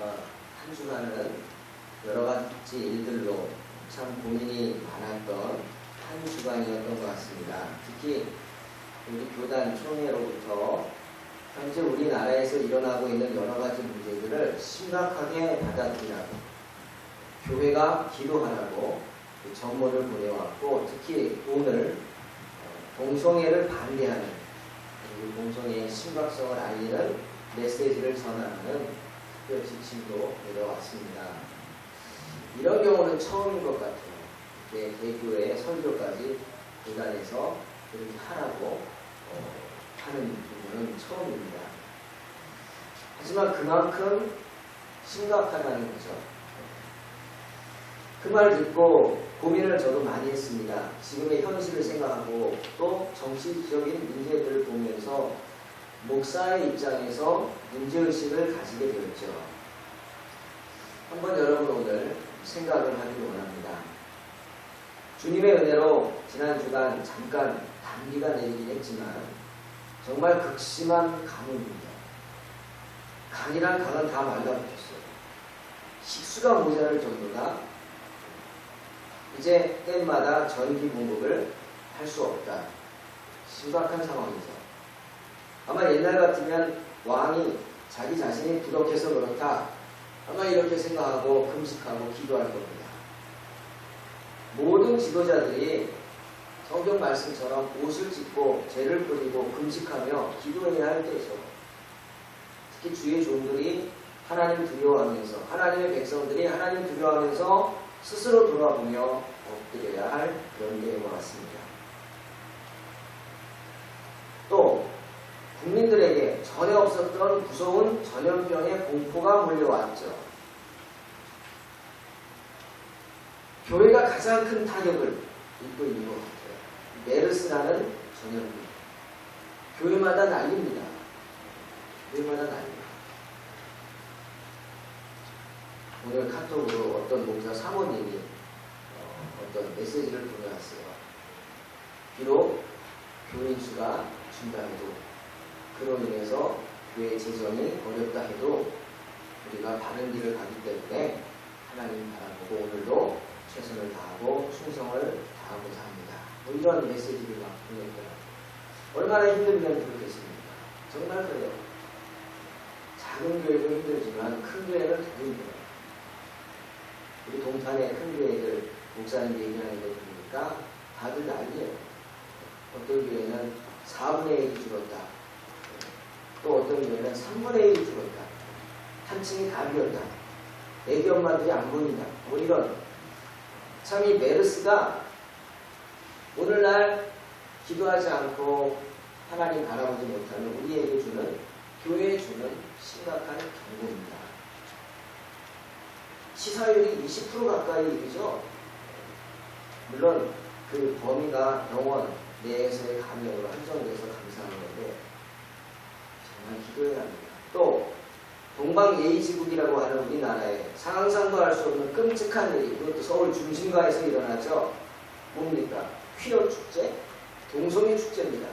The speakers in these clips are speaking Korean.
한 주간은 여러 가지 일들로 참 고민이 많았던 한 주간이었던 것 같습니다. 특히 우리 교단 총회로부터 현재 우리나라에서 일어나고 있는 여러 가지 문제들을 심각하게 받아들이라고 교회가 기도하라고 전문을 보내왔고, 특히 오늘 동성애를 반대하는 그리고 동성애의 심각성을 알리는 메시지를 전하는 특별 지침도 내려왔습니다. 이런 경우는 처음인 것 같아요. 개교의 설교까지 교단에서 그렇게 하라고 하는 부분은 처음입니다. 하지만 그만큼 심각하다는 거죠. 그 말 듣고 고민을 저도 많이 했습니다. 지금의 현실을 생각하고 또 정치적인 문제들을 보면서 목사의 입장에서 문제의식을 가지게 되었죠. 한번 여러분 오늘 생각을 하길 원합니다. 주님의 은혜로 지난 주간 잠깐 단비가 내리긴 했지만 정말 극심한 가뭄입니다. 강이란 강은 다 말라붙었어요. 식수가 모자랄 정도다. 이제 때마다 전기 공급을 할 수 없다. 심각한 상황이죠. 아마 옛날 같으면 왕이 자기 자신이 부족해서 그렇다. 아마 이렇게 생각하고 금식하고 기도할 겁니다. 모든 지도자들이 성경 말씀처럼 옷을 찢고 죄를 뿌리고 금식하며 기도해야 할 때죠. 특히 주의 종들이 하나님 두려워하면서, 하나님의 백성들이 하나님 두려워하면서 스스로 돌아보며 엎드려야 할 그런 때인 것 같습니다. 또 국민들에게 전에 없었던 무서운 전염병의 공포가 몰려왔죠. 교회가 가장 큰 타격을 입고 있는 것 같아요. 메르스라는 전염병. 교회마다 난립니다. 교회마다 난립니다. 오늘 카톡으로 어떤 목사 사모님이 어떤 메시지를 보내왔어요. 비록 교인 수가 준다 해도, 그로 인해서 교회 재정이 어렵다 해도 우리가 바른 길을 가기 때문에 하나님 바라보고 오늘도 최선을 다하고 충성을 다하고자 합니다. 뭐 이런 메시지를 막 보냈더라고요. 얼마나 힘들면 그렇겠습니까? 정말 그래요. 작은 교회도 힘들지만 큰 교회는 더 힘들어요. 우리 동탄의 큰 교회들 목사님 얘기하는 거 보니까 다들 난리예요. 어떤 교회는 4분의 1이 줄었다. 또 어떤 교회는 3분의 1이 줄었다. 한층이 다 비었다. 애기 엄마들이 안 보인다. 뭐 이런. 참 이 메르스가 오늘날 기도하지 않고 하나님 바라보지 못하는 우리에게 주는, 교회에 주는 심각한 경고입니다. 치사율이 20% 가까이 이르죠. 물론 그 범위가 병원 내에서의 감염으로 한정돼서 감사한 건데 정말 기도해야 합니다. 또 동방예의지국이라고 하는 우리나라에 상상도 할 수 없는 끔찍한 일이, 그것도 서울 중심가에서 일어나죠. 뭡니까? 퀴어 축제? 동성애 축제입니다.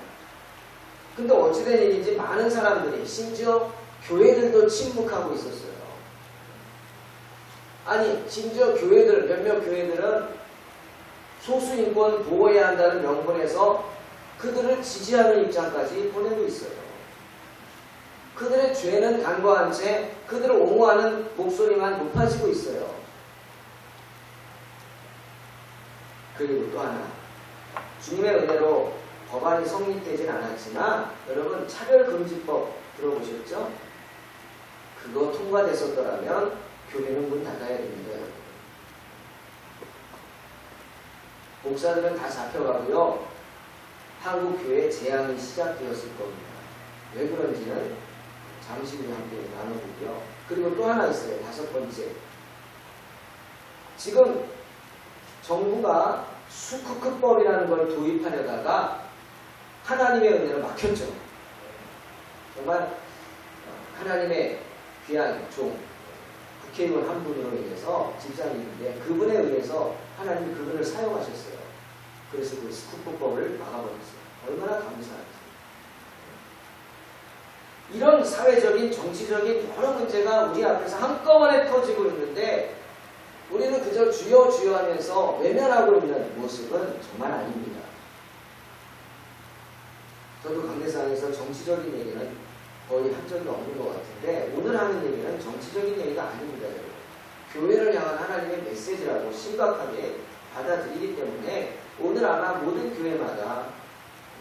근데 어찌된 일인지 많은 사람들이, 심지어 교회들도 침묵하고 있었어요. 아니, 심지어 교회들, 몇몇 교회들은 소수인권 보호해야 한다는 명분에서 그들을 지지하는 입장까지 보내고 있어요. 그들의 죄는 간과한 채 그들을 옹호하는 목소리만 높아지고 있어요. 그리고 또 하나, 주님의 은혜로 법안이 성립되진 않았지만 여러분 차별금지법 들어보셨죠? 그거 통과됐었더라면 교회는 문 닫아야 됩니다. 목사들은 다 잡혀가고요. 한국 교회 재앙이 시작되었을 겁니다. 왜 그런지는 잠시 후에 함께 나눠보고요. 그리고 또 하나 있어요. 5번째. 지금 정부가 수크크법이라는 걸 도입하려다가 하나님의 은혜로 막혔죠. 정말 하나님의 귀한 종, 국회의원 한 분으로 인해서 집사님인데 그분에 의해서 하나님이 그분을 사용하셨어요. 그래서 그 스쿠프법을 막아버렸어요. 얼마나 감사한지. 이런 사회적인 정치적인 여러 문제가 우리 앞에서 한꺼번에 터지고 있는데 우리는 그저 주여 주여 하면서 외면하고 있는 모습은 정말 아닙니다. 저도 강대상에서 정치적인 얘기는 거의 한 적이 없는 것 같은데 오늘 하는 얘기는 정치적인 얘기가 아닙니다. 여러분. 교회를 향한 하나님의 메시지라고 심각하게 받아들이기 때문에 오늘 아마 모든 교회마다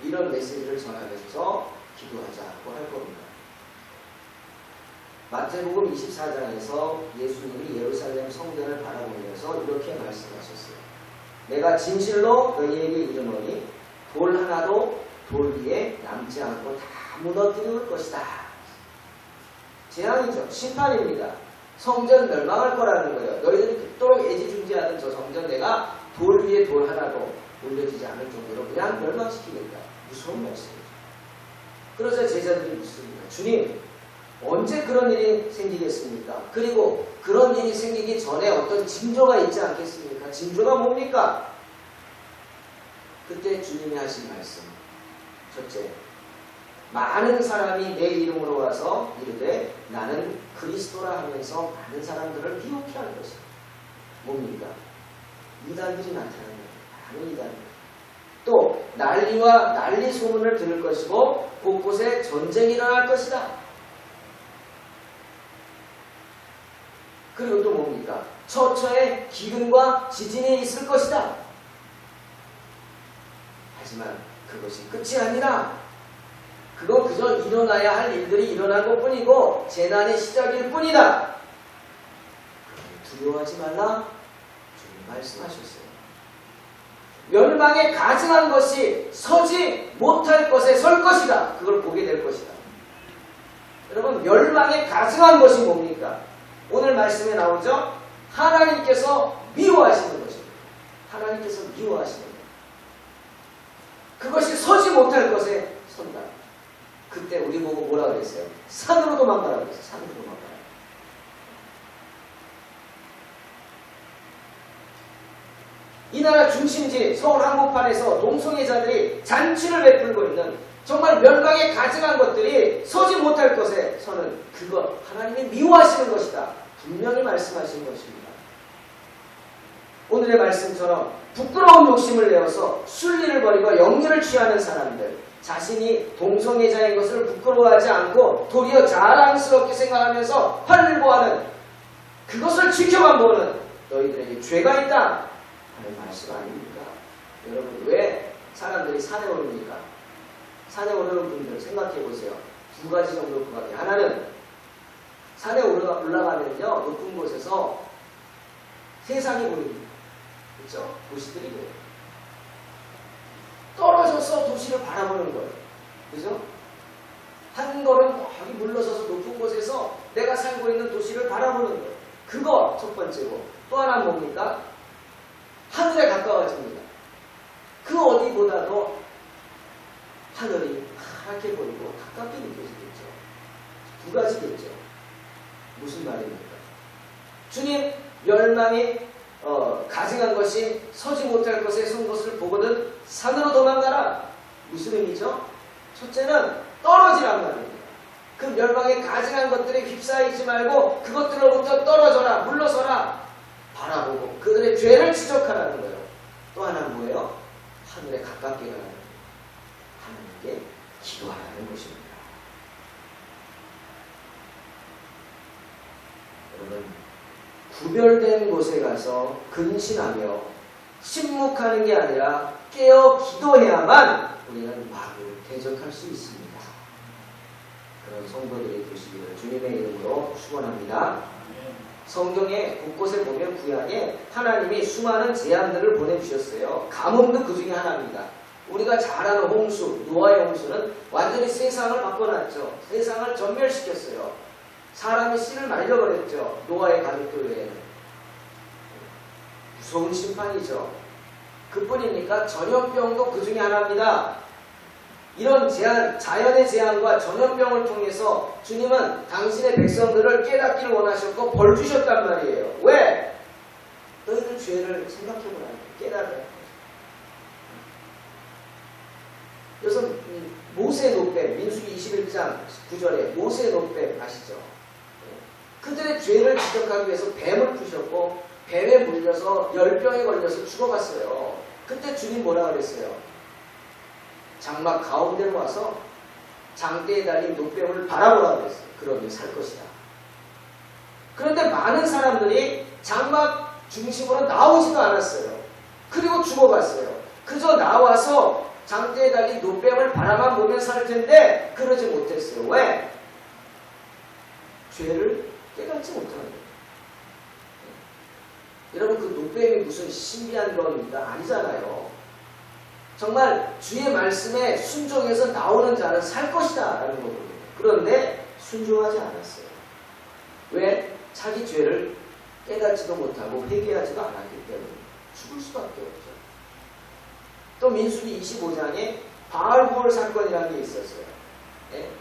이런 메시지를 전하면서 기도하자고 할 겁니다. 마태복음 24장에서 예수님이 예루살렘 성전을 바라보면서 이렇게 말씀하셨어요. 내가 진실로 너희에게 이르노니 돌 하나도 돌 위에 남지 않고 다 무너뜨릴 것이다. 재앙이죠. 심판입니다. 성전 멸망할 거라는 거예요. 너희들이 그토록 애지중지하던 저 성전 내가 돌 위에 돌 하나도 올려지지 않을 정도로 그냥 멸망시키겠다. 무서운 말씀이죠. 그래서 제자들이 묻습니다. 주님, 언제 그런 일이 생기겠습니까? 그리고 그런 일이 생기기 전에 어떤 징조가 있지 않겠습니까? 징조가 뭡니까? 그때 주님이 하신 말씀. 첫째, 많은 사람이 내 이름으로 와서 이르되 나는 그리스도라 하면서 많은 사람들을 미혹해 할 것이다. 뭡니까? 이단들이 나타나는 거예요. 많은 이단들. 또 난리와 난리 소문을 들을 것이고 곳곳에 전쟁이 일어날 것이다. 그리고 또 뭡니까? 처처에 기근과 지진이 있을 것이다. 하지만 그것이 끝이 아니라 그건 그저 일어나야 할 일들이 일어난 것뿐이고 재난의 시작일 뿐이다. 두려워하지 말라. 주님 말씀하셨어요. 멸망에 가증한 것이 서지 못할 것에 설 것이다. 그걸 보게 될 것이다. 여러분, 멸망에 가증한 것이 뭡니까? 오늘 말씀에 나오죠? 하나님께서 미워하시는 것입니다. 하나님께서 미워하시는 것. 그것이 서지 못할 것에 선다. 그때 우리 보고 뭐라 그랬어요? 산으로 도망가라 그랬어요. 산으로 도망가라. 이 나라 중심지 서울 한복판에서 동성애자들이 잔치를 베풀고 있는 정말 멸망에 가증한 것들이 서지 못할 것에 서는 그것 하나님이 미워하시는 것이다. 분명히 말씀하시는 것입니다. 오늘의 말씀처럼 부끄러운 욕심을 내어서 순리를 버리고 영리를 취하는 사람들, 자신이 동성애자인 것을 부끄러워하지 않고 도리어 자랑스럽게 생각하면서 활보하는 그것을 지켜만 보는 너희들에게 죄가 있다 하는 말씀 아닙니까? 여러분, 왜 사람들이 산에 오릅니까? 산에 오르는 분들 생각해 보세요. 두 가지 정도 것 같아요. 하나는 산에 올라가면요 높은 곳에서 세상이 보입니다. 그렇죠? 도시들이 보여요. 떨어져서 도시를 바라보는 거예요. 그죠? 한 걸음 여기 물러서서 높은 곳에서 내가 살고 있는 도시를 바라보는 거예요. 그거 첫 번째고 또 하나는 뭡니까? 하늘에 가까워집니다. 그 어디보다도 하늘이 하얗게 보이고 가깝게 느껴지겠죠. 두 가지겠죠. 무슨 말입니까? 주님, 멸망이 가증한 것이 서지 못할 것에 선 것을 보거든 산으로 도망가라. 무슨 의미죠? 첫째는 떨어지란 말입니다. 그 멸망에 가증한 것들에 휩싸이지 말고 그것들로부터 떨어져라, 물러서라, 바라보고 그들의 죄를 지적하라는 거예요. 또 하나는 뭐예요? 하늘에 가깝게 가라는 거예요. 하나님께 기도하라는 것입니다. 여러분, 구별된 곳에 가서 근신하며 침묵하는 게 아니라 깨어 기도해야만 우리는 마귀를 대적할 수 있습니다. 그런 성도들이 되시기를 주님의 이름으로 축원합니다. 성경에 곳곳에 보면 구약에 하나님이 수많은 재앙들을 보내주셨어요. 가뭄도 그 중에 하나입니다. 우리가 잘 아는 홍수, 노아의 홍수는 완전히 세상을 바꿔놨죠. 세상을 전멸시켰어요. 사람이 씨를 말려버렸죠. 노아의 가족들 외에는. 무서운 심판이죠. 그뿐입니까? 전염병도 그 중에 하나입니다. 이런 재앙, 자연의 재앙과 전염병을 통해서 주님은 당신의 백성들을 깨닫기를 원하셨고 벌 주셨단 말이에요. 왜? 너희들 죄를 생각해보라. 깨달아요. 그래서 모세 노뱀, 민수기 21장 9절에 모세 노뱀 아시죠? 그들의 죄를 지적하기 위해서 뱀을 푸셨고 뱀에 물려서 열병에 걸려서 죽어갔어요. 그때 주님 뭐라 그랬어요? 장막 가운데로 와서 장대에 달린 노뱀을 바라보라 그랬어요. 그러면 살 것이다. 그런데 많은 사람들이 장막 중심으로 나오지도 않았어요. 그리고 죽어갔어요. 그저 나와서 장대에 달린 노뱀을 바라만 보면 살 텐데 그러지 못했어요. 왜? 죄를 깨닫지 못하는 거예요. 여러분 그 노뱀이 무슨 신비한 겁니까? 아니잖아요. 정말 주의 말씀에 순종해서 나오는 자는 살 것이다 라는 거거든요. 그런데 순종하지 않았어요. 왜? 자기 죄를 깨닫지도 못하고 회개하지도 않았기 때문에 죽을 수밖에 없죠. 또 민수기 25장에 바알부올 사건이라는 게 있었어요.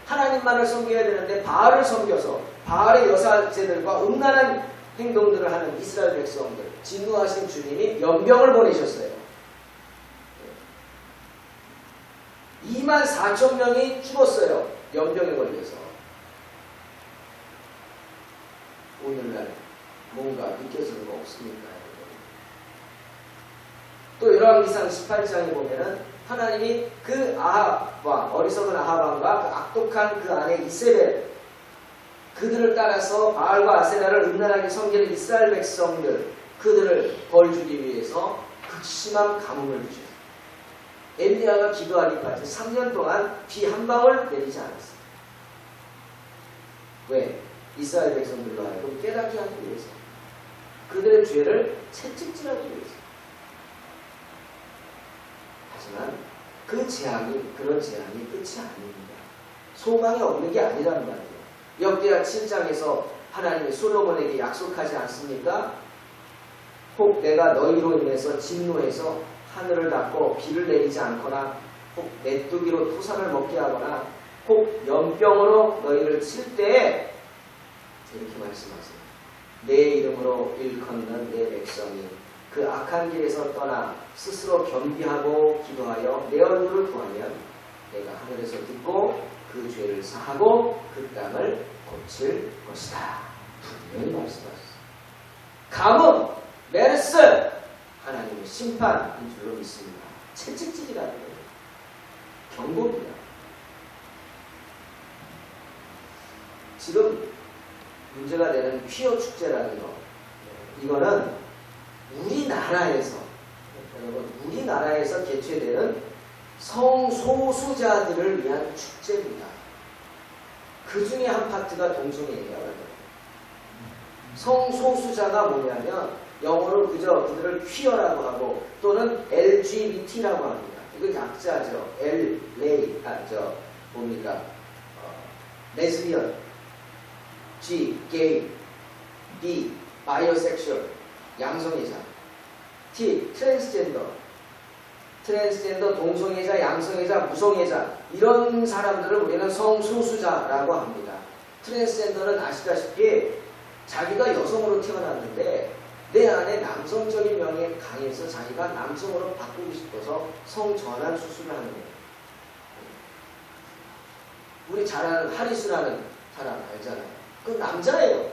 하나님만을 섬겨야 되는데 바알을 섬겨서 바알의 여사제들과 음란한 행동들을 하는 이스라엘 백성들, 진노하신 주님이 연병을 보내셨어요. 24,000명이 죽었어요. 연병에 걸려서. 오늘날 뭔가 느껴지는 거 없습니까? 또 열왕기상 18장에 보면은 하나님이 그 아합 왕, 어리석은 아합 왕과 그 악독한 그 아내 이세벨, 그들을 따라서 바알과 아세라를 음란하게 섬기는 이스라엘 백성들, 그들을 벌주기 위해서 극심한 가뭄을 주셨어요. 엘리야가 기도하기까지 3년 동안 비 한 방울 내리지 않았어요. 왜? 이스라엘 백성들로 하여금 깨닫게 하기 위해서, 그들의 죄를 채찍질하기 위해서. 하지만 그 재앙이, 그런 재앙이 끝이 아닙니다. 소망이 없는 게 아니란 말이에요. 역대하 7장에서 하나님이 솔로몬에게 약속하지 않습니까? 혹 내가 너희로 인해서 진노해서 하늘을 닫고 비를 내리지 않거나, 혹 메뚜기로 토산을 먹게 하거나, 혹 연병으로 너희를 칠 때에 이렇게 말씀하세요. 내 이름으로 일컫는 내 백성이 그 악한 길에서 떠나 스스로 겸비하고 기도하여 내 얼굴을 구하면 내가 하늘에서 듣고 그 죄를 사하고 그 땅을 고칠 것이다. 분명히 말씀하셨어요. 가뭄, 메르스, 하나님의 심판인 줄로 믿습니다. 채찍질이라는 거예요. 경고입니다. 지금 문제가 되는 퀴어 축제라는 거, 이거는 우리나라에서, 여러분, 우리나라에서 개최되는 성소수자들을 위한 축제입니다. 그 중에 한 파트가 동성애예요. 성소수자가 뭐냐면 영어로 그저 그들을 퀴어라고 하고 또는 LGBT라고 합니다. 이건 약자죠. L, 레이, 뭡니까? 레즈비언, G, 게이, B, 바이오섹슈얼, 양성애자, T, 트랜스젠더, 동성애자, 양성애자, 무성애자, 이런 사람들을 우리는 성소수자라고 합니다. 트랜스젠더는 아시다시피 자기가 여성으로 태어났는데 내 안에 남성적인 면이 강해서 자기가 남성으로 바꾸고 싶어서 성전환 수술을 하는 거예요. 우리 잘 아는 하리스라는 사람 알잖아요. 그 남자예요.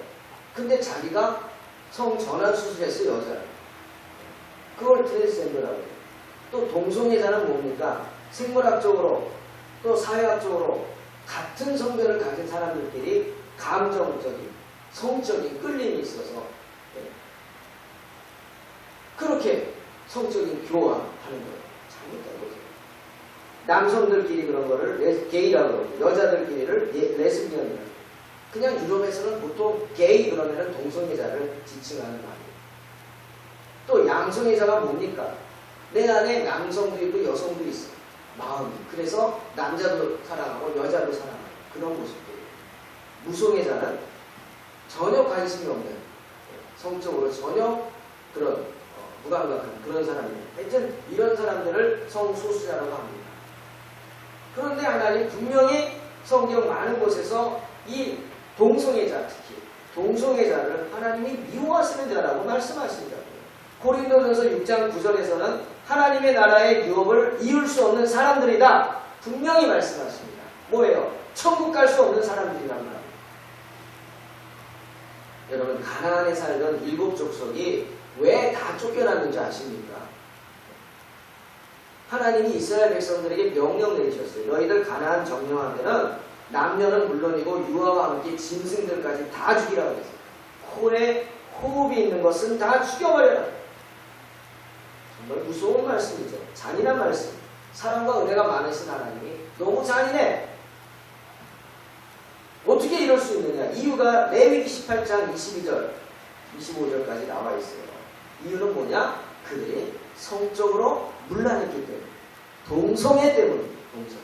근데 자기가 성전환 수술해서 여자예요. 그걸 트랜스젠더라고 해요. 또 동성애자는 뭡니까? 생물학적으로 또 사회학적으로 같은 성별을 가진 사람들끼리 감정적인, 성적인 끌림이 있어서 그렇게 성적인 교환하는 거예요. 잘못된 거죠. 남성들끼리 그런 거를 게이라고 그러고 여자들끼리를 레즈비언이라고 해요. 그냥 유럽에서는 보통 게이 그러면 동성애자를 지칭하는 말이에요. 또 양성애자가 뭡니까? 내 안에 남성도 있고 여성도 있어. 마음이. 그래서 남자도 사랑하고 여자도 사랑하고 그런 모습들이에요. 무성애자는 전혀 관심이 없는, 성적으로 전혀 그런 무감각한 그런 사람이에요. 하여튼 이런 사람들을 성소수자라고 합니다. 그런데 하나님 분명히 성경 많은 곳에서 이 동성애자, 특히 동성애자를 하나님이 미워하시는 자라고 말씀하신다고요. 고린도전서 6장 9절에서는 하나님의 나라의 유업을 이을 수 없는 사람들이다. 분명히 말씀하십니다. 뭐예요? 천국 갈 수 없는 사람들이란 말이에요. 여러분, 가나안에 살던 7 족속이 왜 다 쫓겨났는지 아십니까? 하나님이 이스라엘 백성들에게 명령 내리셨어요. 너희들 가나안 점령하면은 남녀는 물론이고 유아와 함께 짐승들까지 다 죽이라고 했어요. 코에 호흡이 있는 것은 다 죽여버려라. 정말 무서운 말씀이죠. 잔인한 말씀. 사랑과 은혜가 많으신 하나님이 너무 잔인해. 어떻게 이럴 수 있느냐? 이유가 레위기 18장 22절, 25절까지 나와 있어요. 이유는 뭐냐? 그들이 성적으로 문란했기 때문에. 동성애 때문에. 동성애.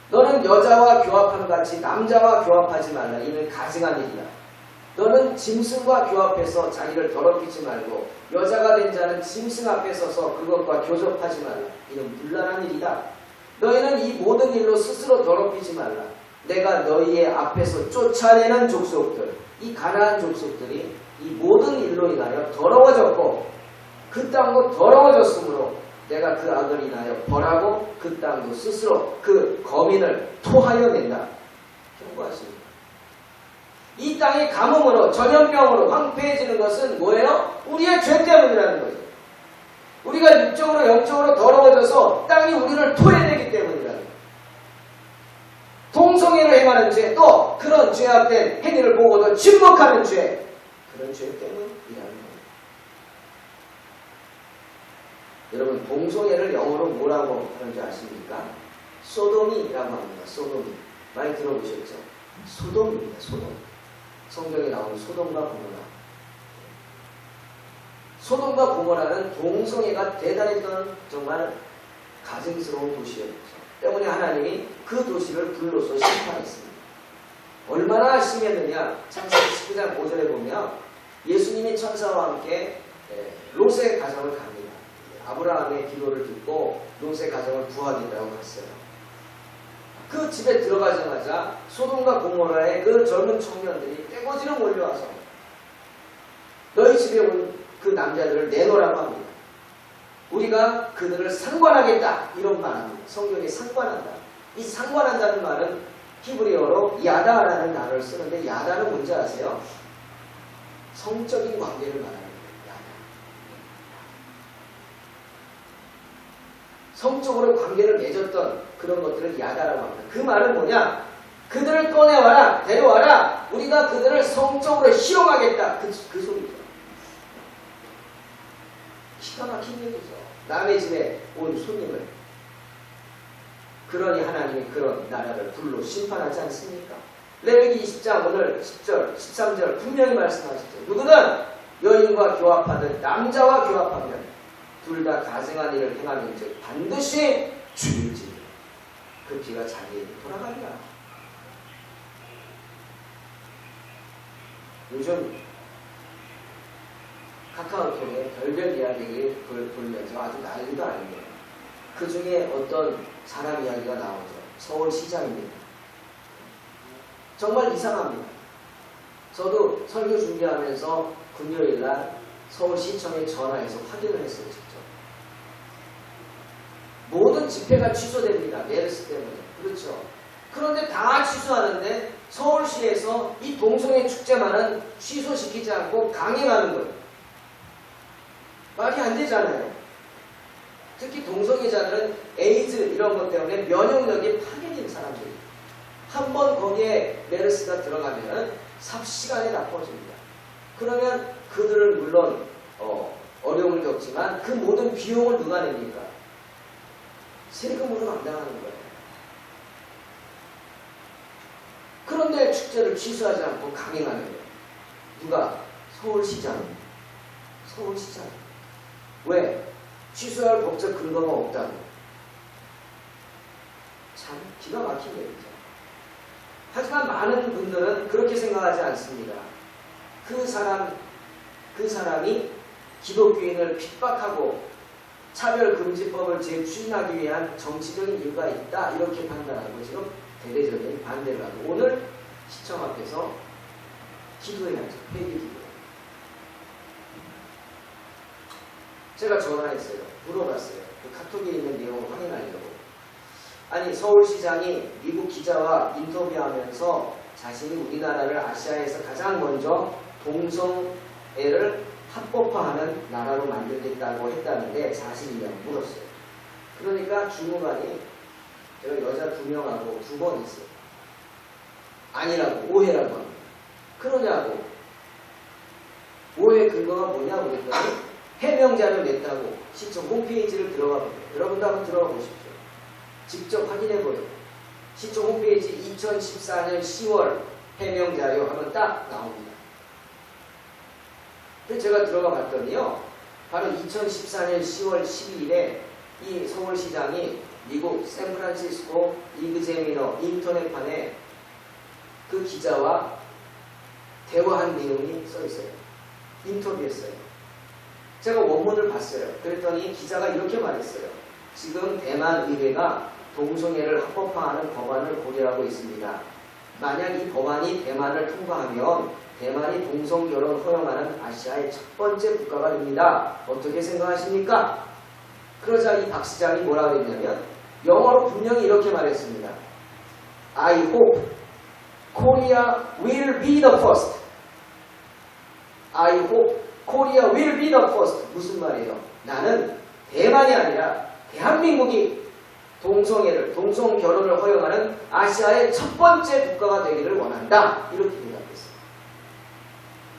너는 여자와 교합함 같이 남자와 교합하지 말라. 이는 가증한 일이다. 너는 짐승과 교합해서 자기를 더럽히지 말고 여자가 된 자는 짐승 앞에 서서 그것과 교접하지 말라. 이는 문란한 일이다. 너희는 이 모든 일로 스스로 더럽히지 말라. 내가 너희의 앞에서 쫓아내는 족속들, 이 가나안 족속들이 이 모든 일로 인하여 더러워졌고 그 땅도 더러워졌으므로 내가 그 악을 인하여 벌하고 그 땅도 스스로 그 거민을 토하여 낸다. 경고하십니다. 이 땅이 가뭄으로 전염병으로 황폐해지는 것은 뭐예요? 우리의 죄 때문이라는 거죠. 우리가 육적으로 영적으로 더러워져서 땅이 우리를 토해내기 때문이라는 거예요. 동성애로 행하는 죄, 또 그런 죄악된 행위를 보고도 침묵하는 죄, 그런 죄 때문이라는 거예요. 여러분, 동성애를 영어로 뭐라고 하는지 아십니까? 소돔이라고 합니다. 소돔이. 많이 들어보셨죠? 소돔입니다. 소돔. 성경에 나오는 소돔과 고모라. 소돔과 고모라는 동성애가 대단했던 정말 가증스러운 도시였죠. 때문에 하나님이 그 도시를 불로서 심판했습니다. 얼마나 심했느냐? 창세기 19장 5절에 보면 예수님이 천사와 함께 롯의 가정을 갑니다. 아브라함의 기도를 듣고 롯의 가정을 구하겠다고 갔어요. 그 집에 들어가자마자 소돔과 고모라의 그 젊은 청년들이 떼거지로 몰려와서 너희 집에 온 그 남자들을 내놓으라고 합니다. 우리가 그들을 상관하겠다 이런 말합니다. 성경에 상관한다. 이 상관한다는 말은 히브리어로 야다라는 단어를 쓰는데 야다는 뭔지 아세요? 성적인 관계를 말하는 거예요. 야다. 성적으로 관계를 맺었던 그런 것들을 야다라고 합니다. 그 말은 뭐냐? 그들을 꺼내와라, 데려와라. 우리가 그들을 성적으로 희롱하겠다. 그 소리죠. 기가 막힌 얘기죠. 남의 집에 온 손님을. 그러니 하나님이 그런 나라를 불로 심판하지 않습니까? 레위기 20장 오늘 10절, 13절 분명히 말씀하시죠. 누구든 여인과 교합하든 남자와 교합하면 둘 다 가증한 일을 행하면 즉 반드시 죽을지 그 피가 자기에게 돌아가리라. 요즘 카카오톡에 별별 이야기를 보면서 아주 난리도 아니에요. 그 중에 어떤 사람 이야기가 나오죠. 서울시장입니다. 정말 이상합니다. 저도 설교 준비하면서 금요일날 서울시청에 전화해서 확인을 했어요. 직접. 모든 집회가 취소됩니다. 메르스 때문에. 그렇죠. 그런데 다 취소하는데 서울시에서 이 동성애 축제만은 취소시키지 않고 강행하는 거예요. 말이 안 되잖아요. 특히 동성애자들은 에이즈 이런 것 때문에 면역력이 파괴된 사람들이 한 번 거기에 메르스가 들어가면 삽시간에 나빠집니다. 그러면 그들은 물론 어려움을 겪지만 그 모든 비용을 누가 냅니까? 세금으로 감당하는 거예요. 그런데 축제를 취소하지 않고 강행하는 거예요. 누가? 서울시장. 서울시장. 왜? 취소할 법적 근거가 없다고. 참 기가 막힌 얘기죠. 하지만 많은 분들은 그렇게 생각하지 않습니다. 그 사람이 기독교인을 핍박하고 차별금지법을 재추진하기 위한 정치적인 이유가 있다 이렇게 판단하고 지금 대대적인 반대를 하고 오늘 시청 앞에서 기도해야죠. 회개기도. 제가 전화했어요. 물어봤어요. 그 카톡에 있는 내용을 확인하려고. 아니 서울시장이 미국 기자와 인터뷰하면서 자신이 우리나라를 아시아에서 가장 먼저 동성애를 합법화하는 나라로 만들겠다고 했다는데 사실이냐고 물었어요. 그러니까 주무관이 제가 여자 2명하고 2번 했어요. 아니라고, 오해라고 합니다. 그러냐고. 오해 근거가 뭐냐고 그랬더니 해명자료 냈다고 시청 홈페이지를 들어가 보세요. 여러분도 한번 들어가 보십시오. 직접 확인해 보세요. 시청 홈페이지 2014년 10월 해명자료 하면 딱 나옵니다. 근데 제가 들어가 봤더니요. 바로 2014년 10월 12일에 이 서울시장이 미국 샌프란시스코 이그제미너 인터넷판에 그 기자와 대화한 내용이 써 있어요. 인터뷰했어요. 제가 원문을 봤어요. 그랬더니 기자가 이렇게 말했어요. 지금 대만 의회가 동성애를 합법화하는 법안을 고려하고 있습니다. 만약 이 법안이 대만을 통과하면 대만이 동성결혼 허용하는 아시아의 첫 번째 국가가 됩니다. 어떻게 생각하십니까? 그러자 이 박 시장이 뭐라고 했냐면 영어로 분명히 이렇게 말했습니다. I hope Korea will be the first. I hope Korea will be the first. 무슨 말이에요? 나는 대만이 아니라 대한민국이 동성애를, 동성결혼을 허용하는 아시아의 첫 번째 국가가 되기를 원한다. 이렇게 대답했어요.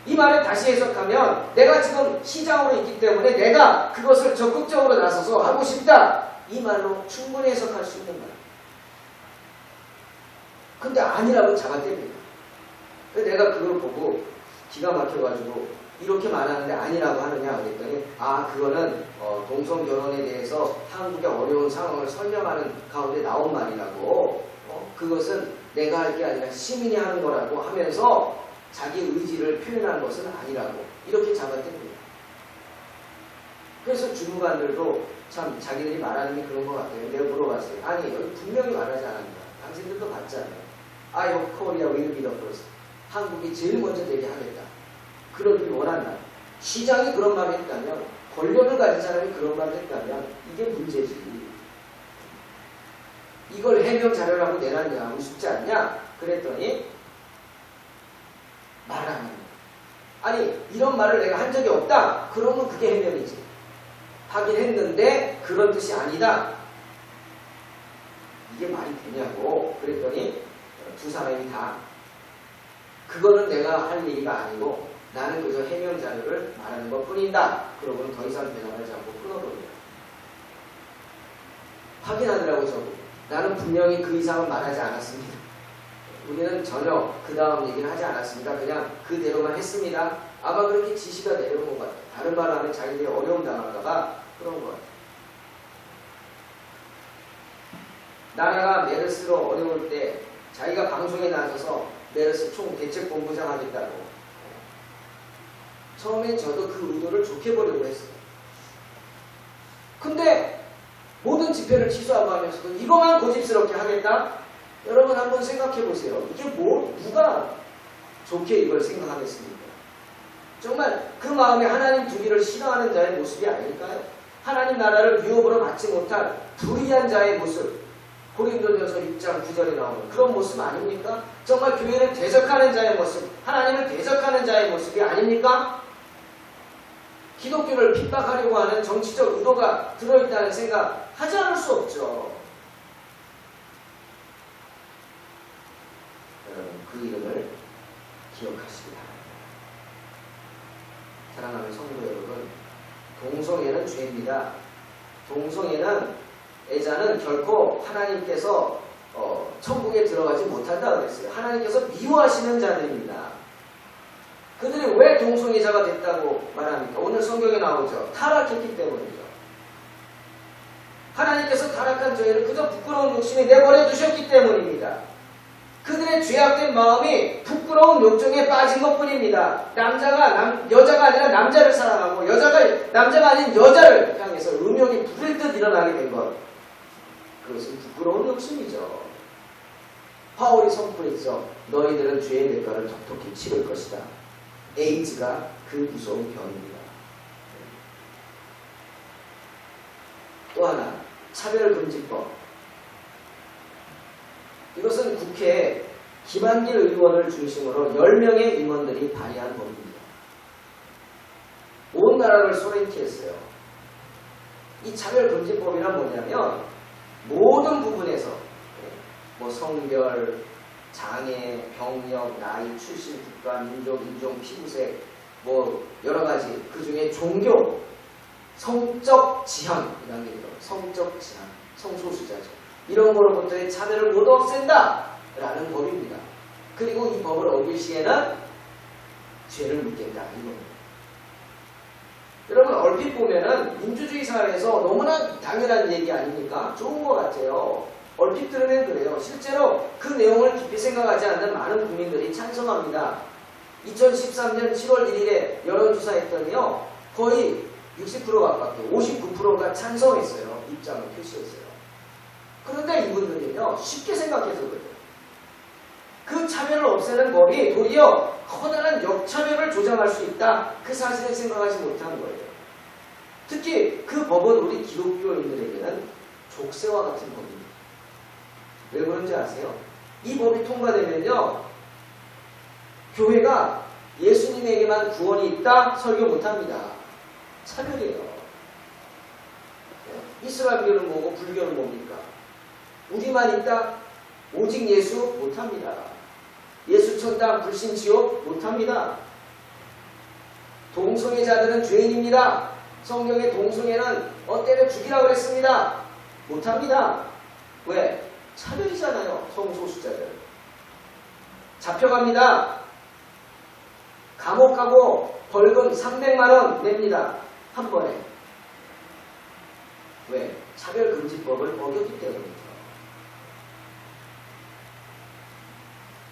이 말을 다시 해석하면 내가 지금 시장으로 있기 때문에 내가 그것을 적극적으로 나서서 하고 싶다. 이 말로 충분히 해석할 수 있는 말. 근데 아니라고 잡아댑니다. 그래서 내가 그걸 보고 기가 막혀가지고 이렇게 말하는데 아니라고 하느냐 그랬더니 그거는 동성결혼에 대해서 한국의 어려운 상황을 설명하는 가운데 나온 말이라고 그것은 내가 할 게 아니라 시민이 하는 거라고 하면서 자기 의지를 표현한 것은 아니라고 이렇게 잡아댑니다. 그래서 주무관들도 참 자기들이 말하는 게 그런 것 같아요. 내가 물어봤어요. 아니 여기 분명히 말하지 않았다. 당신들도 봤잖아요. I hope Korea will be the first. 한국이 제일 먼저 되게 하겠다. 그러길 원한다. 시장이 그런 말을 했다면, 권력을 가진 사람이 그런 말을 했다면 이게 문제지. 이걸 해명 자료라고 내놨냐, 우습지 않냐? 그랬더니 말을 안 합니다. 아니 이런 말을 내가 한 적이 없다. 그러면 그게 해명이지. 하긴 했는데 그런 뜻이 아니다. 이게 말이 되냐고. 그랬더니 두 사람이 다 그거는 내가 할 얘기가 아니고 나는 그저 해명 자료를 말하는 것 뿐이다. 그러고는 더 이상 대답하지 않고 끊어버립니다. 확인하더라고 저거. 나는 분명히 그 이상은 말하지 않았습니다. 우리는 전혀 그 다음 얘기를 하지 않았습니다. 그냥 그대로만 했습니다. 아마 그렇게 지시가 내려온 것 같아요. 다른 말을 하면 자기들이 어려움 당할까봐 그런 것 같아요. 나라가 메르스로 어려울 때 자기가 방송에 나서서 메르스 총대책본부장 하겠다고. 처음엔 저도 그 의도를 좋게 보려고 했어요. 근데 모든 집회를 취소하고 하면서도 이거만 고집스럽게 하겠다? 여러분 한번 생각해 보세요. 이게 누가 좋게 이걸 생각하겠습니까? 정말 그 마음에 하나님 두기를 싫어하는 자의 모습이 아닐까요? 하나님 나라를 유업으로 받지 못한 불의한 자의 모습. 고린도전서 6장 9절에 나오는 그런 모습 아닙니까? 정말 교회를 대적하는 자의 모습, 하나님을 대적하는 자의 모습이 아닙니까? 기독교를 핍박하려고 하는 정치적 의도가 들어있다는 생각 하지 않을 수 없죠. 여러분 그 이름을 기억하시기 바랍니다. 사랑하는 성도 여러분, 동성애는 죄입니다. 동성애는 애자는 결코 하나님께서 천국에 들어가지 못한다 그랬어요. 하나님께서 미워하시는 자들입니다. 그들이 왜 동성애자가 됐다고 말합니까? 오늘 성경에 나오죠. 타락했기 때문이죠. 하나님께서 타락한 저희를 그저 부끄러운 욕심에 내버려 두셨기 때문입니다. 그들의 죄악된 마음이 부끄러운 욕정에 빠진 것뿐입니다. 여자가 아니라 남자를 사랑하고 남자가 아닌 여자를 향해서 음욕이 부를 듯 일어나게 된 것. 그것은 부끄러운 욕심이죠. 바울이 선포했죠. 너희들은 죄의 대가를 톡톡히 치를 것이다. 에이즈가 그 무서운 병입니다. 또 하나 차별금지법. 이것은 국회에 김한길 의원을 중심으로 10명의 임원들이 발의한 법입니다. 온 나라를 소렌티했어요. 이 차별금지법이란 뭐냐면 모든 부분에서 뭐 성별, 장애, 병력, 나이, 출신, 국가, 민족, 인종, 피부색 뭐 여러가지 그 중에 종교, 성적 지향이라는 게 있어요. 성적 지향, 성소수자죠. 이런 거로부터의 차별을 모두 없앤다 라는 법입니다. 그리고 이 법을 어길 시에는 죄를 묻겠다 이겁니다. 여러분 얼핏 보면은 민주주의 사회에서 너무나 당연한 얘기 아닙니까? 좋은 것 같아요. 얼핏 들으면 그래요. 실제로 그 내용을 깊이 생각하지 않는 많은 국민들이 찬성합니다. 2013년 7월 1일에 여론조사했더니요. 거의 60% 가깝게 59%가 찬성했어요. 입장을 표시했어요. 그런데 이분들은요. 쉽게 생각해서 그래요. 그 차별을 없애는 법이 도리어 커다란 역차별을 조장할 수 있다. 그 사실을 생각하지 못한 거예요. 특히 그 법은 우리 기독교인들에게는 족쇄와 같은 법입니다. 왜 그런지 아세요? 이 법이 통과되면요. 교회가 예수님에게만 구원이 있다 설교 못합니다. 차별이에요. 이슬람교는 뭐고 불교는 뭡니까? 우리만 있다? 오직 예수 못합니다. 예수 천당 불신 지옥 못합니다. 동성애자들은 죄인입니다. 성경의 동성애는 때려 죽이라고 그랬습니다. 못합니다. 왜? 차별이잖아요. 성소수자들. 잡혀갑니다. 감옥 가고 벌금 300만원 냅니다. 한 번에. 왜? 차별금지법을 어겼기 때문이죠.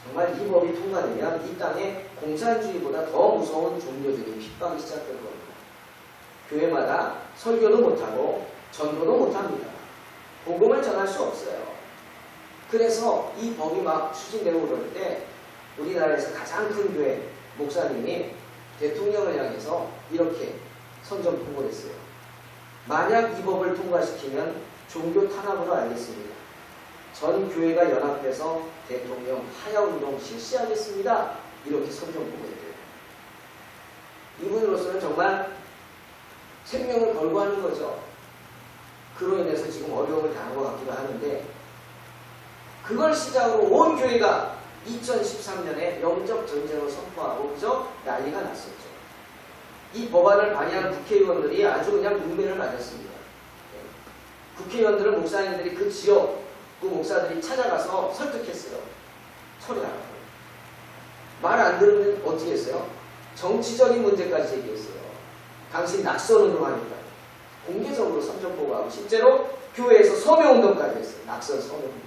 정말 이 법이 통과되면 이 땅에 공산주의보다 더 무서운 종교적인 핍박이 시작될 겁니다. 교회마다 설교도 못하고 전도도 못합니다. 복음을 전할 수 없어요. 그래서 이 법이 막 추진되고 그럴 때 우리나라에서 가장 큰 교회 목사님이 대통령을 향해서 이렇게 선전포고를 했어요. 만약 이 법을 통과시키면 종교 탄압으로 알겠습니다. 전 교회가 연합해서 대통령 하야운동 실시하겠습니다. 이렇게 선전포고했대요. 이분으로서는 정말 생명을 걸고 하는 거죠. 그로 인해서 지금 어려움을 당한 것 같기도 하는데 그걸 시작으로 온 교회가 2013년에 영적 전쟁을 선포하고 그저 난리가 났었죠. 이 법안을 발의한 국회의원들이 아주 그냥 문매를 맞았습니다. 국회의원들은 목사님들이 그 지역 그 목사들이 찾아가서 설득했어요. 처리하라고. 말 안 들으면 어떻게 했어요? 정치적인 문제까지 제기했어요. 당신 낙선운동하니까. 공개적으로 선전포고하고 실제로 교회에서 서명운동까지 했어요. 낙선 서명운동.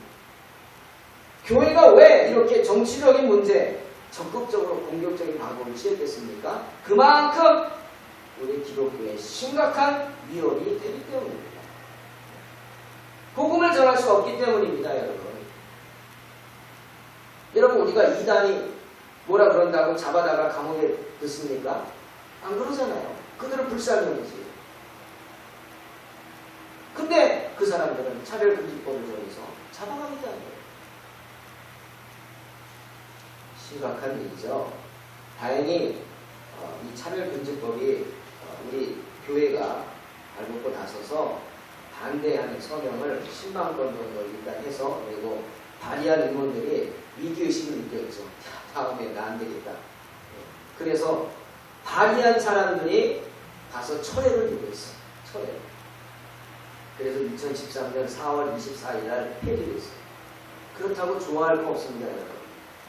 교회가 왜 이렇게 정치적인 문제 적극적으로 공격적인 방법을 취했겠습니까? 그만큼 우리 기독교에 심각한 위협이 되기 때문입니다. 복음을 전할 수 없기 때문입니다, 여러분. 여러분, 우리가 이단이 뭐라 그런다고 잡아다가 감옥에 넣습니까? 안 그러잖아요. 그들은 불쌍형이지. 근데 그 사람들은 차별금지법을 통해서 잡아가겠다는 거예요. 심각한 일이죠. 다행히 이 차별금지법이 우리 교회가 발벗고 나서서 반대하는 서명을 10만 건 정도 일단 해서 그리고 발의한 임원들이 위기의식을 느꼈죠. 다음에 나 안 되겠다. 그래서 발의한 사람들이 가서 철회를 요구했어요. 철회. 그래서 2013년 4월 24일 날 폐기됐어요. 그렇다고 좋아할 거 없습니다, 여러분.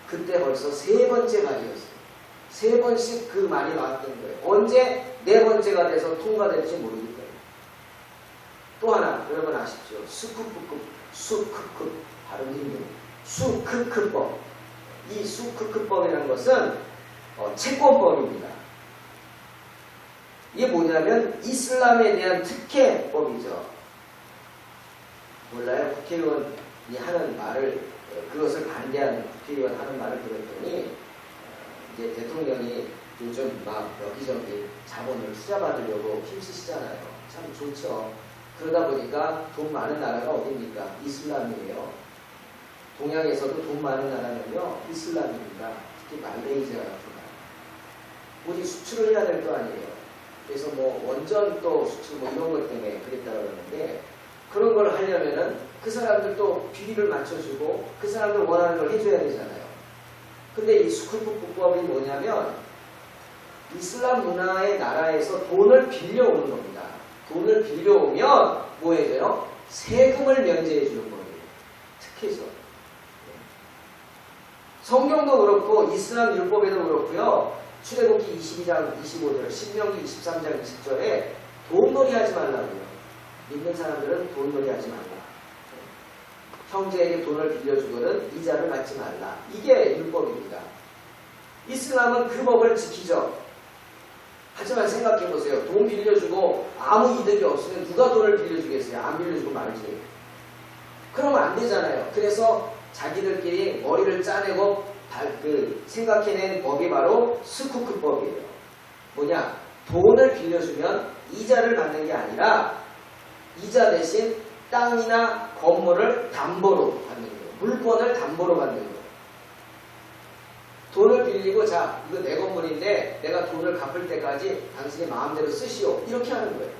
그때 벌써 세 번째 발의였어요. 세 번씩 그 말이 나왔던 거예요. 언제 네 번째가 돼서 통과될지 모르기 때문에. 또 하나 여러분 아십시오. 수크크급 발음이 힘든 수크크법. 이 수크크법이라는 것은 채권법입니다. 이게 뭐냐면 이슬람에 대한 특혜법이죠. 몰라요? 국회의원이 하는 말을 그것을 반대하는 국회의원 하는 말을 들었더니 이제 대통령이 요즘 막 여기저기 자본을 투자받으려고 힘쓰시잖아요. 참 좋죠. 그러다 보니까 돈 많은 나라가 어딥니까? 이슬람이에요. 동양에서도 돈 많은 나라는요, 이슬람입니다. 특히 말레이시아 같은 나라. 우리 수출을 해야 될 거 아니에요. 그래서 뭐 원전 또 수출 뭐 이런 것 때문에 그랬다고 그러는데, 그런 걸 하려면은 그 사람들 또 비리를 맞춰주고 그 사람들 원하는 걸 해줘야 되잖아요. 근데 이 수쿨북법이 뭐냐면 이슬람 문화의 나라에서 돈을 빌려오는 겁니다. 돈을 빌려오면 뭐 해줘요? 세금을 면제해 주는 거예요. 특혜죠. 성경도 그렇고 이슬람 율법에도 그렇고요. 출애굽기 22장 25절, 신명기 23장 20절에 돈놀이 하지 말라고요. 믿는 사람들은 돈놀이 하지 말라. 형제에게 돈을 빌려주거든 이자를 받지 말라. 이게 율법입니다. 이슬람은 그 법을 지키죠. 하지만 생각해보세요. 돈 빌려주고 아무 이득이 없으면 누가 돈을 빌려주겠어요? 안 빌려주고 말지. 그러면 안 되잖아요. 그래서 자기들끼리 머리를 짜내고 생각해낸 법이 바로 스쿠크법이에요. 뭐냐? 돈을 빌려주면 이자를 받는 게 아니라 이자 대신 땅이나 건물을 담보로 받는 거예요. 물건을 담보로 받는 거예요. 돈을 빌리고 자 이거 내 건물인데 내가 돈을 갚을 때까지 당신이 마음대로 쓰시오. 이렇게 하는 거예요.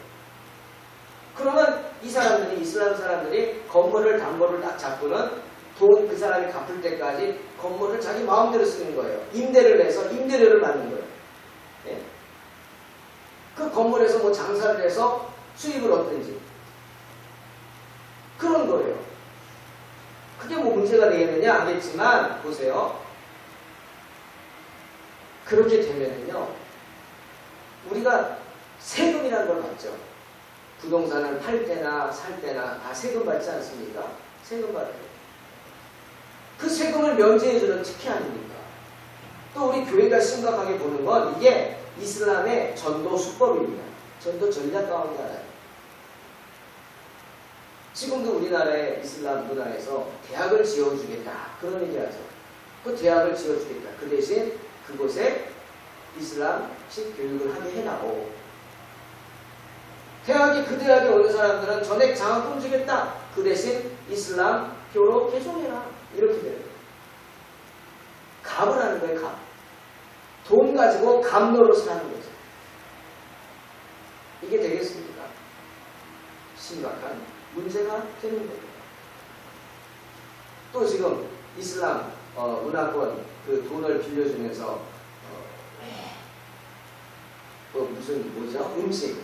그러면 이 사람들이 이슬람 사람들이 건물을 담보를 딱 잡고는 돈 그 사람이 갚을 때까지 건물을 자기 마음대로 쓰는 거예요. 임대를 내서 임대료를 받는 거예요. 예? 그 건물에서 뭐 장사를 해서 수입을 얻든지 그런 거예요. 그게 뭐 문제가 되겠느냐 알겠지만 보세요. 그렇게 되면은요, 우리가 세금이라는 걸 받죠. 부동산을 팔 때나 살 때나 다 세금 받지 않습니까? 세금 받아요. 그 세금을 면제해주는 특혜 아닙니까? 또 우리 교회가 심각하게 보는 건 이게 이슬람의 전도 수법입니다. 전도 전략 가운데 하나예요. 지금도 우리나라의 이슬람 문화에서 대학을 지어주겠다. 그런 얘기하죠. 그 대학을 지어주겠다. 그 대신 그곳에 이슬람식 교육을 하게 해나오. 그 대학에 오는 사람들은 전액 장학금 주겠다. 그 대신 이슬람교로 개종해라. 이렇게 돼요. 갑을 하는 거예요. 갑. 돈 가지고 갑 노릇을 하는 거죠. 이게 되겠습니까? 심각한 문제가 되는 겁니다. 또 지금 이슬람 문화권 그 돈을 빌려주면서 음식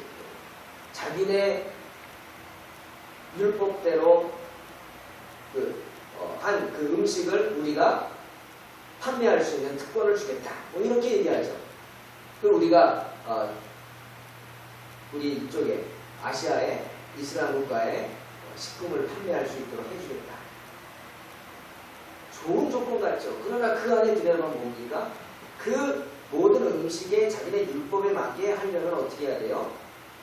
자기네 율법대로 한 그 음식을 우리가 판매할 수 있는 특권을 주겠다. 뭐 이렇게 얘기하죠. 그리고 우리가 우리 이쪽에 아시아의 이슬람 국가에 식품을 판매할 수 있도록 해주겠다. 좋은 조건 같죠. 그러나 그 안에 들어가면 뭡니까? 그 모든 음식에 자기네 율법에 맞게 하려면 어떻게 해야 돼요?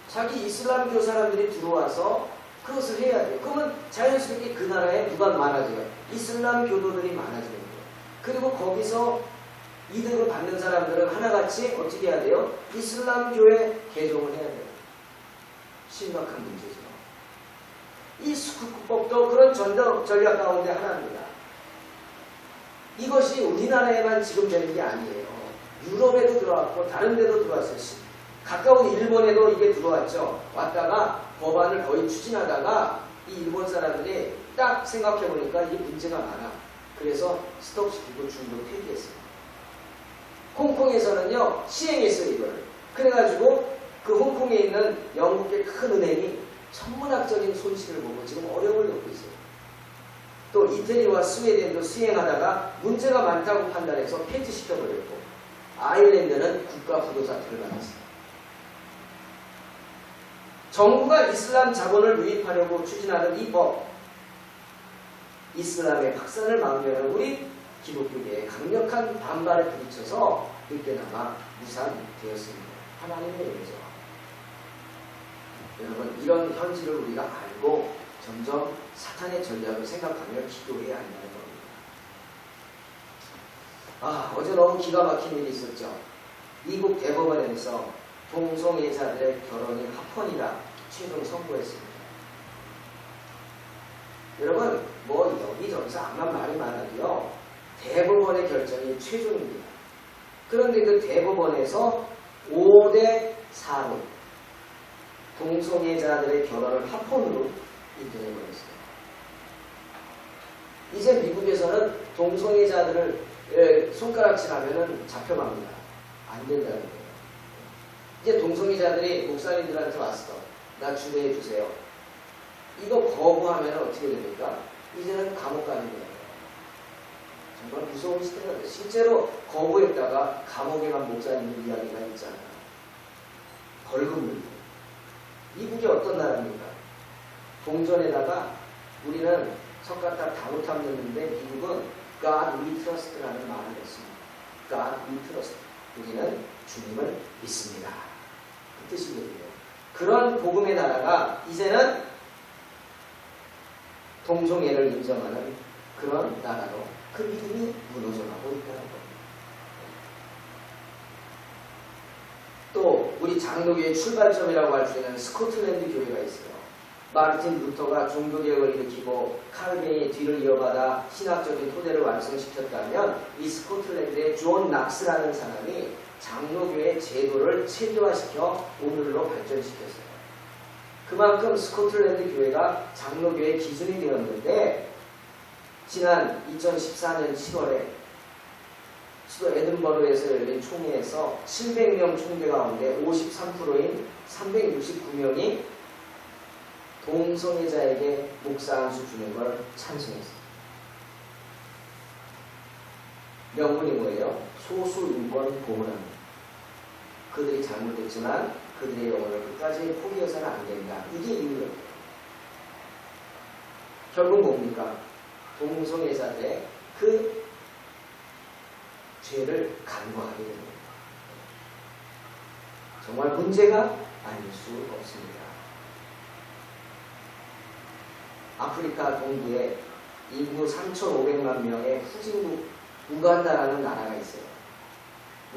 자기 이슬람교 사람들이 들어와서 그것을 해야 돼요. 그러면 자연스럽게 그 나라에 누가 많아져요? 이슬람 교도들이 많아지는 거예요. 그리고 거기서 이득을 받는 사람들은 하나같이 어떻게 해야 돼요? 이슬람교에 개종을 해야 돼요. 심각한 문제죠. 이 수쿠크법도 그런 전략 가운데 하나입니다. 이것이 우리나라에만 지금 되는 게 아니에요. 유럽에도 들어왔고 다른 데도 들어왔어요. 가까운 일본에도 이게 들어왔죠. 왔다가 법안을 거의 추진하다가 이 일본 사람들이 딱 생각해보니까 이게 문제가 많아. 그래서 스톱시키고 중도 폐기했어요. 홍콩에서는요 시행했어요 이걸. 그래가지고 그 홍콩에 있는 영국의 큰 은행이 천문학적인 손실을 보고 지금 어려움을 겪고 있어요. 또 이태리와 스웨덴도 수행하다가 문제가 많다고 판단해서 폐지시켜버렸고 아일랜드는 국가 부도사태를 받았어요. 정부가 이슬람 자본을 유입하려고 추진하는 이 법, 이슬람의 확산을 막으려는 우리 기독교계의 강력한 반발에 부딪혀서 늦게나마 무산되었습니다. 하나님의 은혜죠. 여러분 이런 현실을 우리가 알고 점점 사탄의 전략을 생각하며 기도해야 한다는 겁니다. 어제 너무 기가 막힌 일이 있었죠. 미국 대법원에서 동성애자들의 결혼이 합헌이라 최종 선고했습니다. 여러분 뭐 여기저기서 암만 말이 많아도요. 대법원의 결정이 최종입니다. 그런데 그 대법원에서 5대 4로 동성애자들의 결혼을 합헌으로 인정해버렸어요. 이제 미국에서는 동성애자들을 손가락질하면 잡혀갑니다. 안 된다는 거예요. 이제 동성애자들이 목사님들한테 왔어. 나 주례해 주세요. 이거 거부하면 어떻게 됩니까? 이제는 감옥 가는 거예요. 정말 무서운 시대가 돼요. 실제로 거부했다가 감옥에 간 목사님들 이야기가 있잖아요. 벌금 물고. 미국이 어떤 나라입니까? 동전에다가 우리는 석가탑 다무탑 넣는데 미국은 God we trust라는 말을 했습니다. God we trust. 우리는 주님을 믿습니다. 그 뜻이거든요. 그런 복음의 나라가 이제는 동성애를 인정하는 그런 나라로 그 믿음이 무너져가고 있다는 겁니다. 또 우리 장로교의 출발점이라고 할 수 있는 스코틀랜드 교회가 있어요. 마르틴 루터가 종교개혁을 일으키고 칼빈이 뒤를 이어받아 신학적인 토대를 완성시켰다면 이 스코틀랜드의 존 낙스라는 사람이 장로교의 제도를 체계화시켜 오늘로 발전시켰어요. 그만큼 스코틀랜드 교회가 장로교의 기준이 되었는데 지난 2014년 7월에 수도 에든버러에서 열린 총회에서 700명 총대 가운데 53%인 369명이 동성애자에게 목사 안수 주는 걸 찬성했습니다. 명분이 뭐예요? 소수 인권 보호랍니다. 그들이 잘못했지만 그들의 영혼을 끝까지 포기해서는 안 된다. 이게 이유예요. 결국 뭡니까? 동성애자들의 그 죄를 간과하게 됩니다. 정말 문제가 아닐 수 없습니다. 아프리카 동부에 인구 3,500만 명의 후진국 우간다라는 나라가 있어요.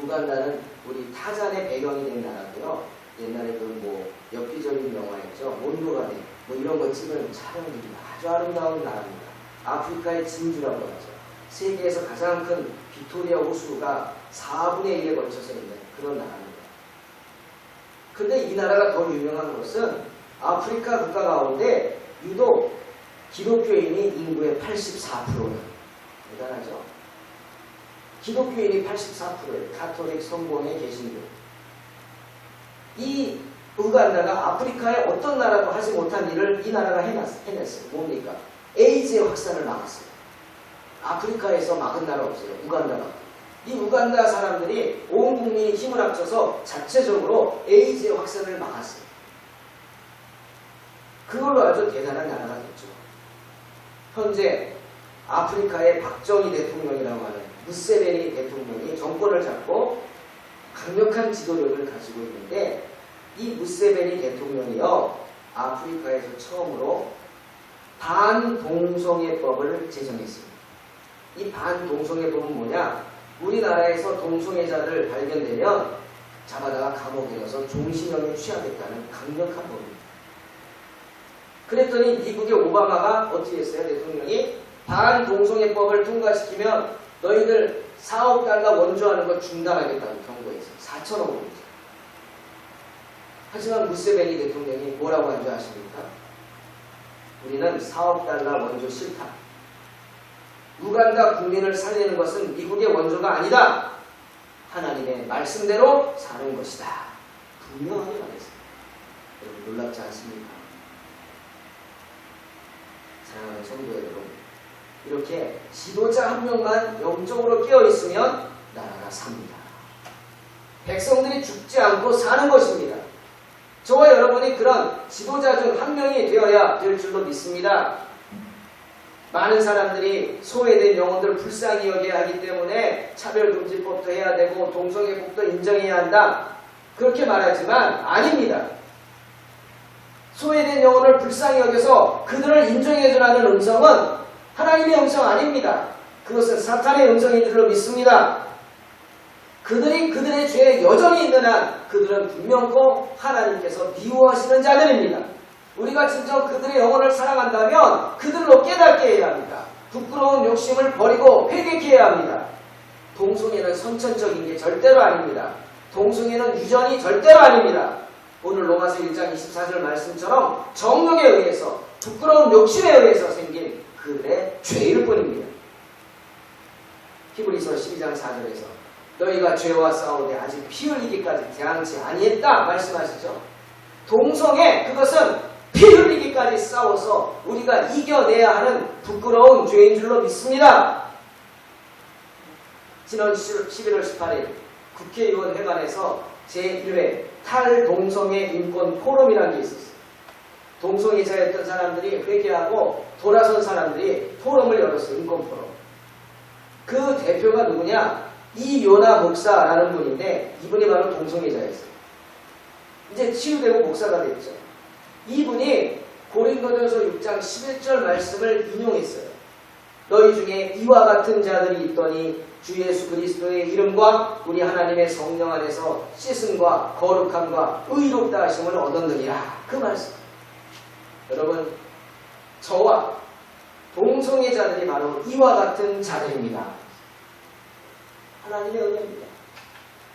우간다는 우리 타잔의 배경이 된 나라고요. 옛날에 그 엽기적인 영화였죠. 몬도가네 이런 거 찍은 촬영들이 아주 아름다운 나라입니다. 아프리카의 진주라고 하죠. 세계에서 가장 큰 빅토리아 호수가 4분의 1에 걸쳐서 있는 그런 나라입니다. 근데 이 나라가 더 유명한 것은 아프리카 국가 가운데 유독 기독교인이 인구의 84%예요. 대단하죠? 기독교인이 84%예요. 가톨릭 성공의 개신교. 이 우간다가 아프리카의 어떤 나라도 하지 못한 일을 이 나라가 해냈어요. 뭡니까? 에이즈의 확산을 막았어요. 아프리카에서 막은 나라 없어요. 우간다가. 이 우간다 사람들이 온 국민이 힘을 합쳐서 자체적으로 에이즈의 확산을 막았어요. 그걸로 아주 대단한 나라가 됐죠. 현재 아프리카의 박정희 대통령이라고 하는 무세베니 대통령이 정권을 잡고 강력한 지도력을 가지고 있는데 이 무세베니 대통령이요. 아프리카에서 처음으로 반동성애법을 제정했습니다. 이 반동성애법은 뭐냐? 우리나라에서 동성애자들 발견되면 잡아다가 감옥에 넣어서 종신형에 취하겠다는 강력한 법입니다. 그랬더니 미국의 오바마가 어떻게 했어요? 대통령이 반동성애법을 통과시키면 너희들 4억 달러 원조하는 거 중단하겠다고 경고했어요. 4천억 원이죠. 하지만 무세베니 대통령이 뭐라고 한 줄 아십니까? 우리는 4억 달러 원조 싫다. 우간다 국민을 살리는 것은 미국의 원조가 아니다. 하나님의 말씀대로 사는 것이다. 분명하게 말했습니다. 여러분 놀랍지 않습니까? 사랑하는 성도 여러분, 이렇게 지도자 한 명만 영적으로 깨어있으면 나라가 삽니다. 백성들이 죽지 않고 사는 것입니다. 저와 여러분이 그런 지도자 중 한 명이 되어야 될 줄로 믿습니다. 많은 사람들이 소외된 영혼들을 불쌍히 여겨야 하기 때문에 차별금지법도 해야 되고 동성애법도 인정해야 한다. 그렇게 말하지만 아닙니다. 소외된 영혼을 불쌍히 여겨서 그들을 인정해주라는 음성은 하나님의 음성 아닙니다. 그것은 사탄의 음성인 줄로 믿습니다. 그들이 그들의 죄에 여전히 있는 한 그들은 분명코 하나님께서 미워하시는 자들입니다. 우리가 진정 그들의 영혼을 사랑한다면 그들로 깨닫게 해야 합니다. 부끄러운 욕심을 버리고 회개케 해야 합니다. 동성애는 선천적인 게 절대로 아닙니다. 동성애는 유전이 절대로 아닙니다. 오늘 로마서 1장 24절 말씀처럼 정욕에 의해서 부끄러운 욕심에 의해서 생긴 그들의 죄일 뿐입니다. 히브리서 12장 4절에서 너희가 죄와 싸우되 아직 피 흘리기까지 대항치 아니했다 말씀하시죠. 동성애 그것은 피 흘리기까지 싸워서 우리가 이겨내야 하는 부끄러운 죄인 줄로 믿습니다. 지난 11월 18일 국회의원 회관에서 제1회 탈동성애 인권 포럼이라는 게 있었어요. 동성애자였던 사람들이 회개하고 돌아선 사람들이 포럼을 열었어요. 인권 포럼. 그 대표가 누구냐? 이요나 목사라는 분인데 이분이 바로 동성애자였어요. 이제 치유되고 목사가 됐죠. 이분이 고린도전서 6장 11절 말씀을 인용했어요. 너희 중에 이와 같은 자들이 있더니 주 예수 그리스도의 이름과 우리 하나님의 성령 안에서 씻음과 거룩함과 의롭다 하심을 얻었느니라. 그 말씀. 여러분, 저와 동성애자들이 바로 이와 같은 자들입니다. 하나님의 은혜입니다.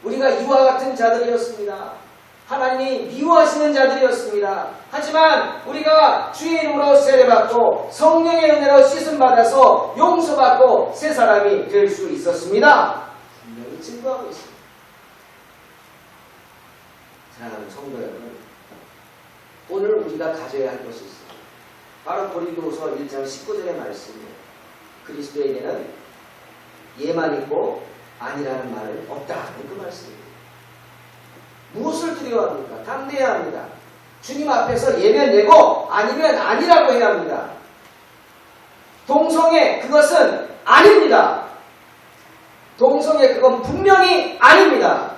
우리가 이와 같은 자들이었습니다. 하나님이 미워하시는 자들이었습니다. 하지만 우리가 주의 이름으로 세례받고 성령의 은혜로 씻음받아서 용서받고 새 사람이 될 수 있었습니다. 분명히 증거하고 있습니다. 사랑하는 성도 여러분, 오늘 우리가 가져야 할 것이 있습니다. 바로 고린도후서 1장 19절의 말씀이에요. 그리스도에게는 예만 있고 아니라는 말은 없다. 그 말씀입니다. 무엇을 두려워합니까? 담대해야 합니다. 주님 앞에서 예면 예고 아니면 아니라고 해야 합니다. 동성애 그것은 아닙니다. 동성애 그건 분명히 아닙니다.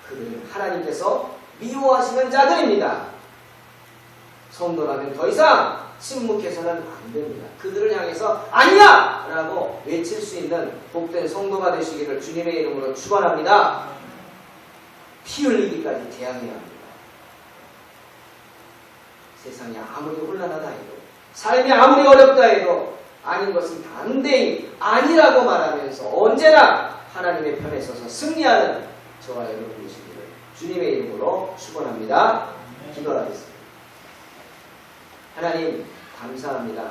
그들은 하나님께서 미워하시는 자들입니다. 성도라면 더 이상 침묵해서는 안 됩니다. 그들을 향해서 아니야! 라고 외칠 수 있는 복된 성도가 되시기를 주님의 이름으로 축원합니다. 피 흘리기까지 대항해야 합니다. 세상이 아무리 혼란하다 해도 삶이 아무리 어렵다 해도 아닌 것은 담대히 아니라고 말하면서 언제나 하나님의 편에 서서 승리하는 저와 여러분 되시기를 주님의 이름으로 축원합니다. 기도하겠습니다. 하나님 감사합니다.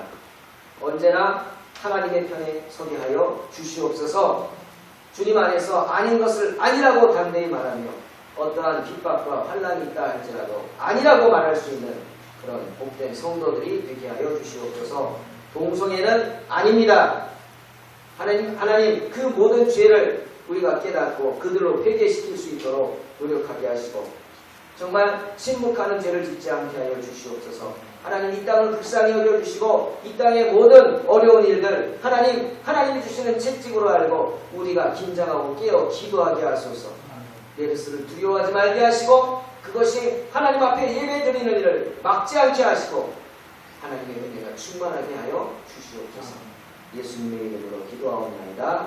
언제나 하나님의 편에 서게 하여 주시옵소서. 주님 안에서 아닌 것을 아니라고 담대히 말하며 어떠한 핍박과 환난이 있다 할지라도 아니라고 말할 수 있는 그런 복된 성도들이 되게 하여 주시옵소서. 동성애는 아닙니다. 하나님 그 모든 죄를 우리가 깨닫고 그들로 회개시킬 수 있도록 노력하게 하시고 정말 침묵하는 죄를 짓지 않게 하여 주시옵소서. 하나님 이 땅을 불쌍히 여겨주시고 이 땅의 모든 어려운 일들 하나님이 주시는 채찍으로 알고 우리가 긴장하고 깨어 기도하게 하소서. 예배스를 두려워하지 말게 하시고 그것이 하나님 앞에 예배드리는 일을 막지 않게 하시고 하나님의 은혜가 충만하게 하여 주시옵소서. 예수님의 이름으로 기도하옵나이다.